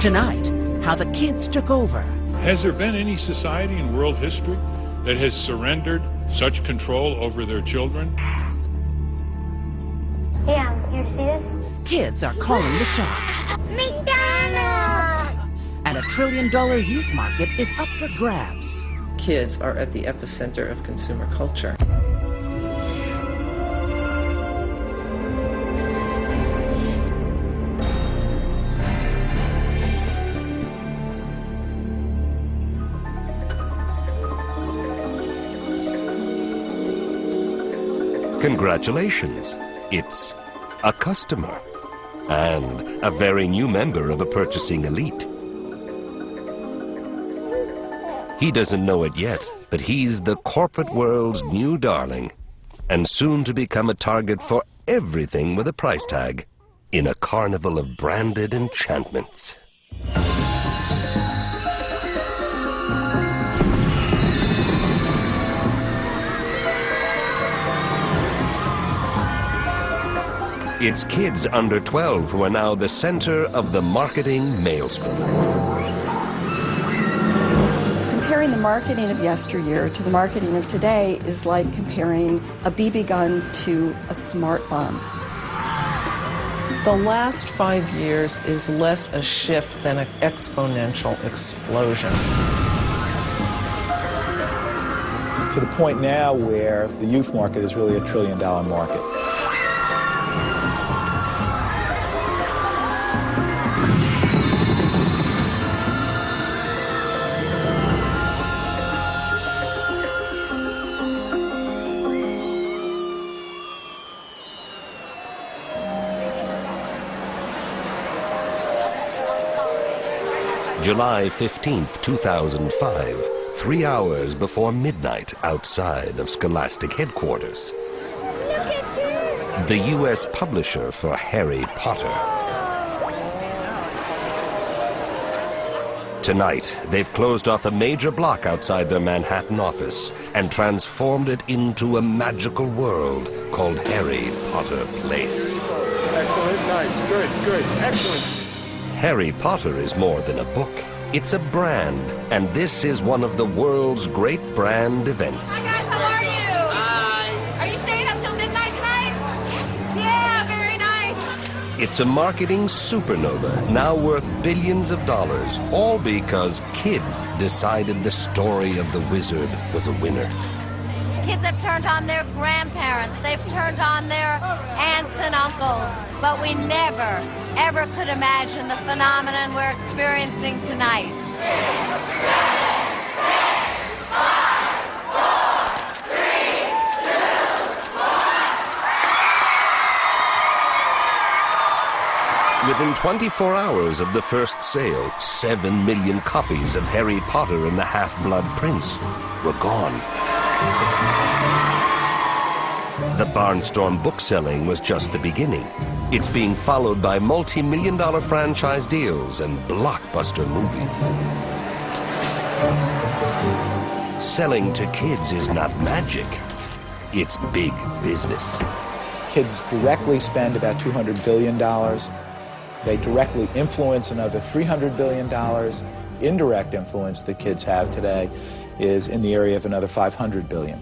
Tonight, how the kids took over. Has there been any society in world history that has surrendered such control over their children? Hey, I'm here to see this. Kids are calling the shots. McDonald's! And a $1 trillion youth market is up for grabs. Kids are at the epicenter of consumer culture. Congratulations, it's a customer and a very new member of a purchasing elite. He doesn't know it yet, but he's the corporate world's new darling and soon to become a target for everything with a price tag in a carnival of branded enchantments. It's kids under 12 who are now the center of the marketing maelstrom. Comparing the marketing of yesteryear to the marketing of today is like comparing a BB gun to a smart bomb. The last 5 years is less a shift than an exponential explosion. To the point now where the youth market is really a $1 trillion market. July 15th, 2005, 3 hours before midnight outside of Scholastic headquarters. Look at this! The U.S. publisher for Harry Potter. Tonight, they've closed off a major block outside their Manhattan office and transformed it into a magical world called Harry Potter Place. Excellent, nice, good, excellent. Harry Potter is more than a book. It's a brand, and this is one of the world's great brand events. Hi guys, how are you? Hi. Are you staying up till midnight tonight? Yeah, very nice. It's a marketing supernova now worth billions of dollars, all because kids decided the story of the wizard was a winner. Kids have turned on their grandparents. They've turned on their aunts and uncles. But we never, ever could imagine the phenomenon we're experiencing tonight. 6, 7, 6, 5, 4, 3, 2, 1. Within 24 hours of the first sale, 7 million copies of Harry Potter and the Half-Blood Prince were gone. The barnstorm book selling was just the beginning. It's being followed by multi-million-dollar franchise deals and blockbuster movies. Selling to kids is not magic. It's big business. Kids directly spend about $200 billion. They directly influence another $300 billion. Indirect influence that kids have today is in the area of another $500 billion.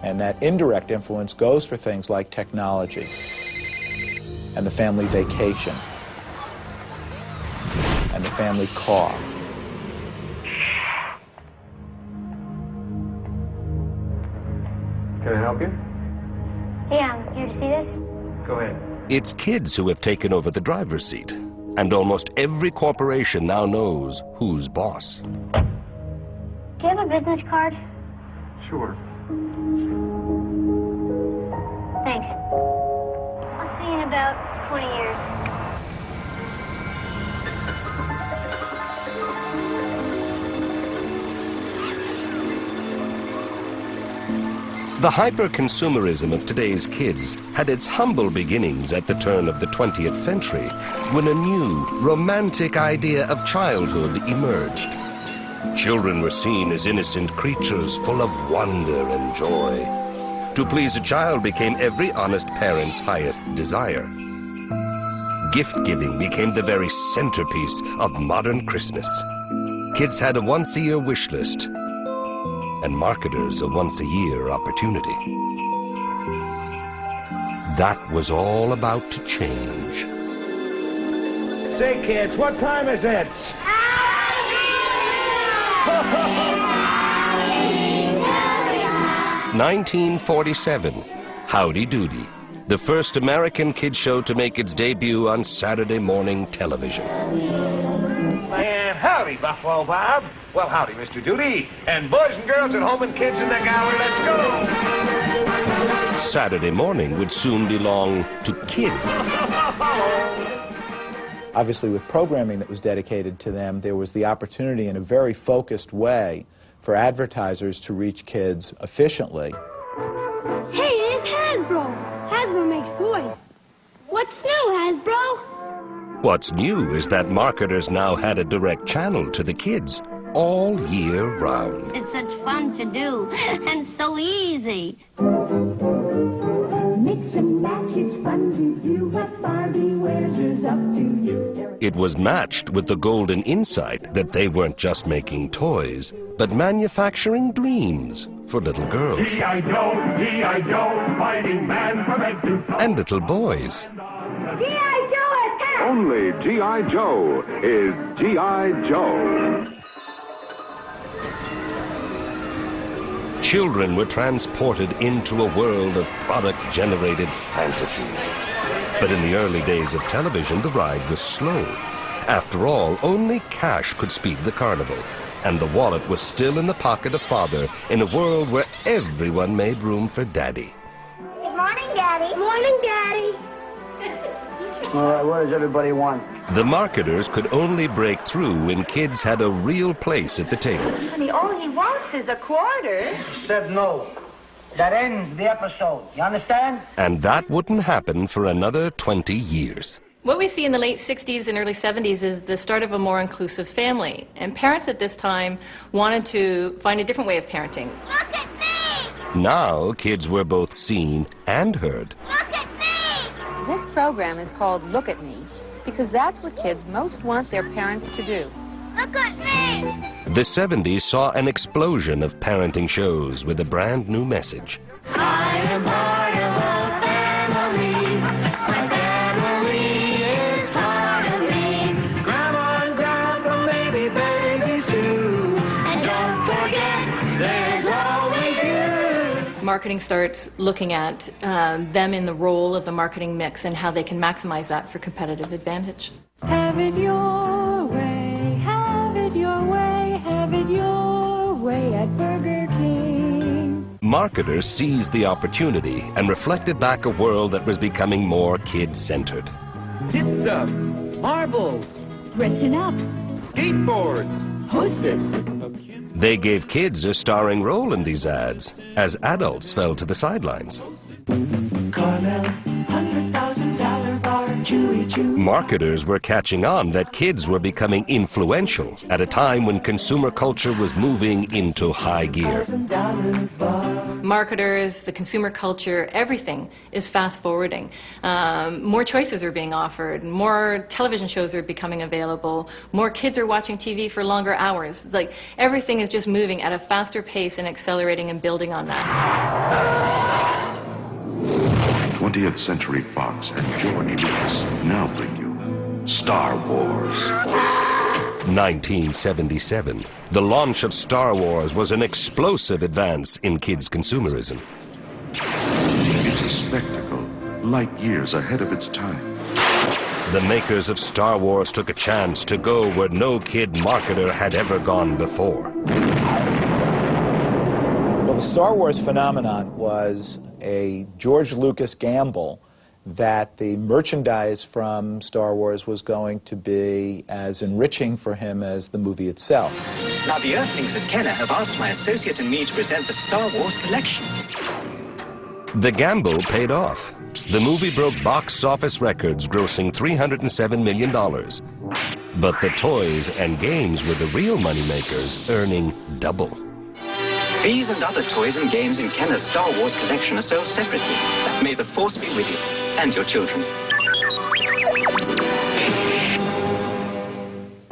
And that indirect influence goes for things like technology and the family vacation and the family car. Can I help you? Hey, I'm here to see this. Go ahead. It's kids who have taken over the driver's seat. And almost every corporation now knows who's boss. Do you have a business card? Sure. Thanks. I'll see you in about 20 years. The hyper-consumerism of today's kids had its humble beginnings at the turn of the 20th century, when a new, romantic idea of childhood emerged. Children were seen as innocent creatures full of wonder and joy. To please a child became every honest parent's highest desire. gift-giving became the very centerpiece of modern Christmas. Kids had a once-a-year wish list, and marketers a once-a-year opportunity. That was all about to change. Say, kids, what time is it? 1947, Howdy Doody, the first American kid show to make its debut on Saturday morning television. And howdy, Buffalo Bob. Well, howdy, Mr. Doody. And boys and girls at home and kids in the gallery, let's go. Saturday morning would soon belong to kids. Obviously, with programming that was dedicated to them, there was the opportunity in a very focused way for advertisers to reach kids efficiently. Hey, it is Hasbro. Hasbro makes toys. What's new, Hasbro? What's new is that marketers now had a direct channel to the kids all year round. It's such fun to do, and so easy. Mix and match, it's fun to do. What Barbie wears is up to you. It was matched with the golden insight that they weren't just making toys, but manufacturing dreams for little girls. G.I. Joe, G.I. Joe, fighting man from head to toe. And little boys. G.I. Joe attack! Only G.I. Joe is G.I. Joe. Children were transported into a world of product-generated fantasies. But in the early days of television, the ride was slow. After all, only cash could speed the carnival, and the wallet was still in the pocket of father in a world where everyone made room for daddy. Good morning, Daddy. Morning, Daddy. All right, what does everybody want? The marketers could only break through when kids had a real place at the table. Honey, all he wants is a quarter. Said no. That ends the episode. You understand? And that wouldn't happen for another 20 years. What we see in the late 60s and early 70s is the start of a more inclusive family. And parents at this time wanted to find a different way of parenting. Look at me! Now, kids were both seen and heard. Look at me! This program is called Look at Me because that's what kids most want their parents to do. Look at me! The 70s saw an explosion of parenting shows with a brand new message. I am part of a family. My family is part of me. Grandma and Grandpa, maybe babies too. And don't forget, there's always you. Marketing starts looking at them in the role of the marketing mix and how they can maximize that for competitive advantage. Have it your way, have it your way, have it your way at Burger King. Marketers seized the opportunity and reflected back a world that was becoming more kid-centered. Kid stuff, marbles, Dressing up, skateboards, hostess. They gave kids a starring role in these ads, as adults fell to the sidelines. Carmel, $100,000 bar, chewy chew. Marketers were catching on that kids were becoming influential at a time when consumer culture was moving into high gear. $1,000 bar. Marketers, the consumer culture, everything is fast-forwarding. More choices are being offered, more television shows are becoming available, more kids are watching TV for longer hours. Like, everything is just moving at a faster pace and accelerating and building on that. 20th Century Fox and George Lucas now bring you Star Wars. 1977. The launch of Star Wars was an explosive advance in kids' consumerism. It's a spectacle, light years ahead of its time. The makers of Star Wars took a chance to go where no kid marketer had ever gone before. Well, the Star Wars phenomenon was a George Lucas gamble that the merchandise from Star Wars was going to be as enriching for him as the movie itself. Now, the Earthlings at Kenner have asked my associate and me to present the Star Wars collection. The gamble paid off. The movie broke box office records, grossing $307 million. But the toys and games were the real moneymakers, earning double. These and other toys and games in Kenner's Star Wars collection are sold separately. May the Force be with you and your children.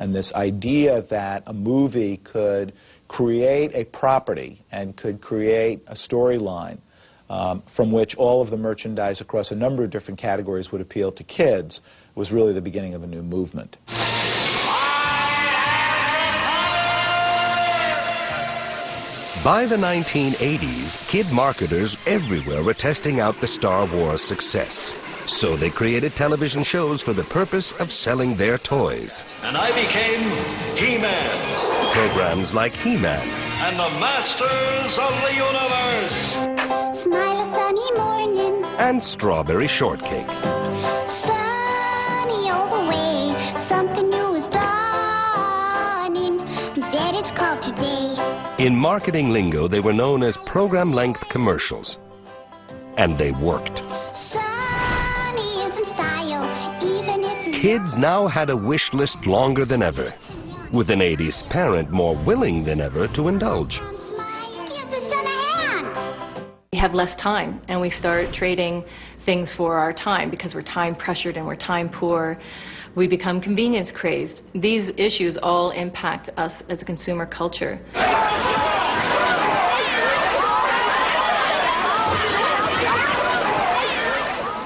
And this idea that a movie could create a property and could create a storyline from which all of the merchandise across a number of different categories would appeal to kids was really the beginning of a new movement. By the 1980s, kid marketers everywhere were testing out the Star Wars success. So they created television shows for the purpose of selling their toys. And I became He-Man. Programs like He-Man And the Masters of the Universe. Smile a sunny morning, and Strawberry Shortcake. sunny all the way. Something new is dawning. Bet it's called today. In marketing lingo, they were known as program-length commercials. And they worked. Sunny is in style, even if Kids now had a wish list longer than ever, with an 80s parent more willing than ever to indulge. give the sun a hand. We have less time, and we start trading things for our time because we're time pressured and we're time poor. We become convenience crazed. These issues all impact us as a consumer culture.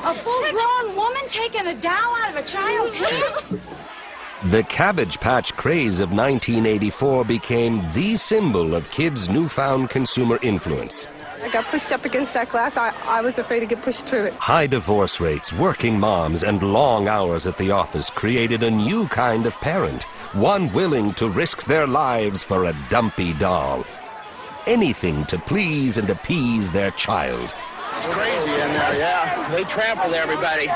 A full-grown woman taking a doll out of a child's hand? The Cabbage Patch craze of 1984 became the symbol of kids' newfound consumer influence. I got pushed up against that glass. I was afraid to get pushed through it. High divorce rates, working moms, and long hours at the office created a new kind of parent, one willing to risk their lives for a dumpy doll. Anything to please and appease their child. It's crazy in there, yeah. They trampled everybody.